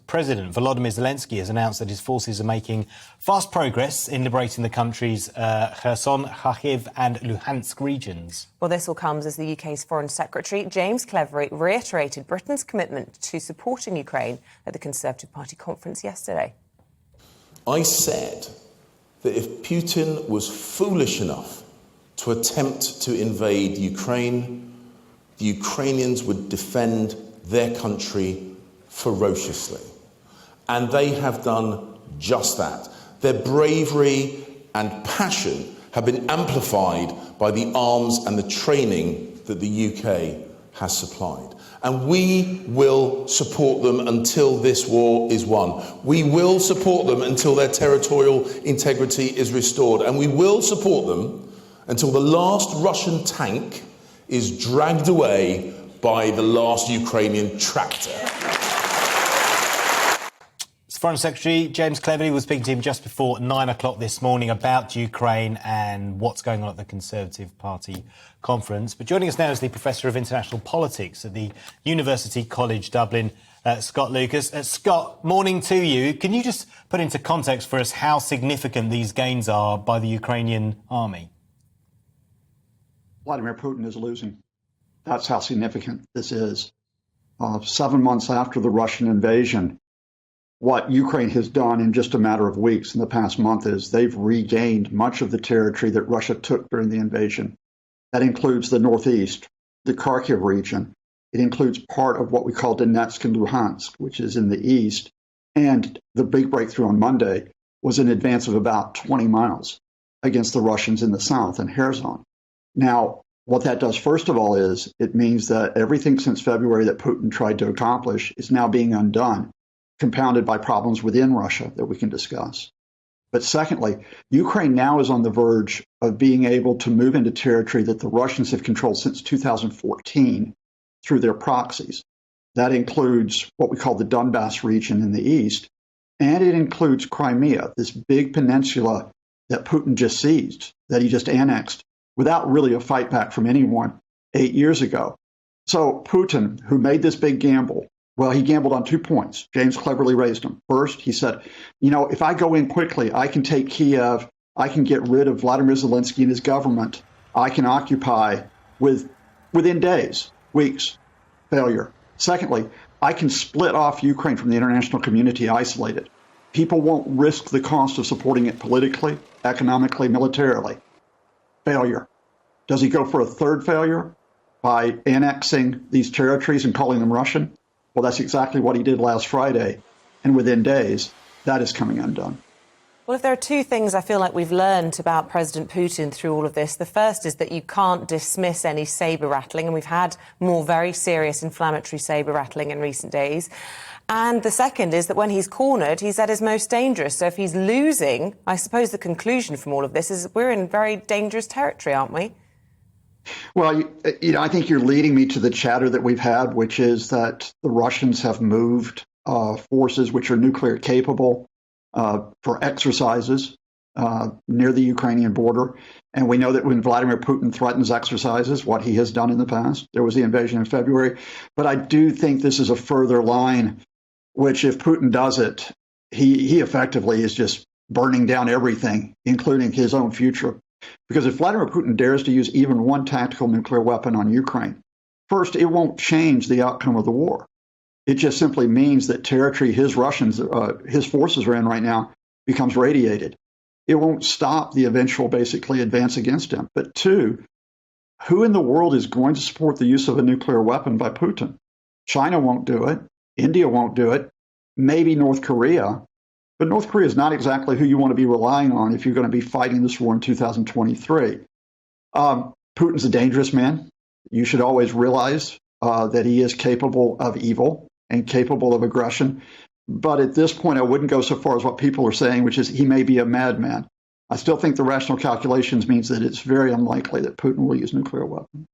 President Volodymyr Zelensky has announced that his forces are making fast progress in liberating the country's Kherson, Kharkiv and Luhansk regions. Well, this all comes as the UK's Foreign Secretary, James Cleverly, reiterated Britain's commitment to supporting Ukraine at the Conservative Party conference yesterday. I said that if Putin was foolish enough to attempt to invade Ukraine, the Ukrainians would defend their country ferociously. And they have done just that. Their bravery and passion have been amplified by the arms and the training that the UK has supplied. And we will support them until this war is won. We will support them until their territorial integrity is restored. And we will support them until the last Russian tank is dragged away by the last Ukrainian tractor. Foreign Secretary James Cleverly was speaking to him just before 9 o'clock this morning about Ukraine and what's going on at the Conservative Party conference. But joining us now is the Professor of International Politics at the University College Dublin, Scott Lucas. Scott, morning to you. Can you just put into context for us how significant these gains are by the Ukrainian army? Vladimir Putin is losing. That's how significant this is. 7 months after the Russian invasion, what Ukraine has done in just a matter of weeks in the past month is they've regained much of the territory that Russia took during the invasion. That includes the northeast, the Kharkiv region. It includes part of what we call Donetsk and Luhansk, which is in the east. And the big breakthrough on Monday was an advance of about 20 miles against the Russians in the south and Kherson. Now, what that does, first of all, is it means that everything since February that Putin tried to accomplish is now being undone, compounded by problems within Russia that we can discuss. But secondly, Ukraine now is on the verge of being able to move into territory that the Russians have controlled since 2014 through their proxies. That includes what we call the Donbass region in the east, and it includes Crimea, this big peninsula that Putin just seized, that he just annexed, without really a fight back from anyone 8 years ago. So Putin, who made this big gamble, well, he gambled on 2 points. James Cleverly raised them. First, he said, if I go in quickly, I can take Kiev, I can get rid of Vladimir Zelensky and his government, I can occupy within days, weeks. Failure. Secondly, I can split off Ukraine from the international community, isolate it. People won't risk the cost of supporting it politically, economically, militarily. Failure. Does he go for a third failure by annexing these territories and calling them Russian? Well, that's exactly what he did last Friday. And within days, that is coming undone. Well, if there are two things I feel like we've learned about President Putin through all of this, the first is that you can't dismiss any sabre rattling, and we've had more very serious inflammatory sabre rattling in recent days. And the second is that when he's cornered, he's at his most dangerous. So if he's losing, I suppose the conclusion from all of this is we're in very dangerous territory, aren't we? Well, I think you're leading me to the chatter that we've had, which is that the Russians have moved forces which are nuclear capable for exercises near the Ukrainian border. And we know that when Vladimir Putin threatens exercises, what he has done in the past, there was the invasion in February. But I do think this is a further line, which if Putin does it, he effectively is just burning down everything, including his own future. Because if Vladimir Putin dares to use even one tactical nuclear weapon on Ukraine, first, it won't change the outcome of the war. It just simply means that territory his forces are in right now becomes radiated. It won't stop the eventual, basically, advance against him. But two, who in the world is going to support the use of a nuclear weapon by Putin? China won't do it. India won't do it. Maybe North Korea. But North Korea is not exactly who you want to be relying on if you're going to be fighting this war in 2023. Putin's a dangerous man. You should always realize that he is capable of evil and capable of aggression. But at this point, I wouldn't go so far as what people are saying, which is he may be a madman. I still think the rational calculations means that it's very unlikely that Putin will use nuclear weapons.